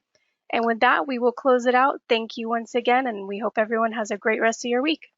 And with that, we will close it out. Thank you once again, and we hope everyone has a great rest of your week.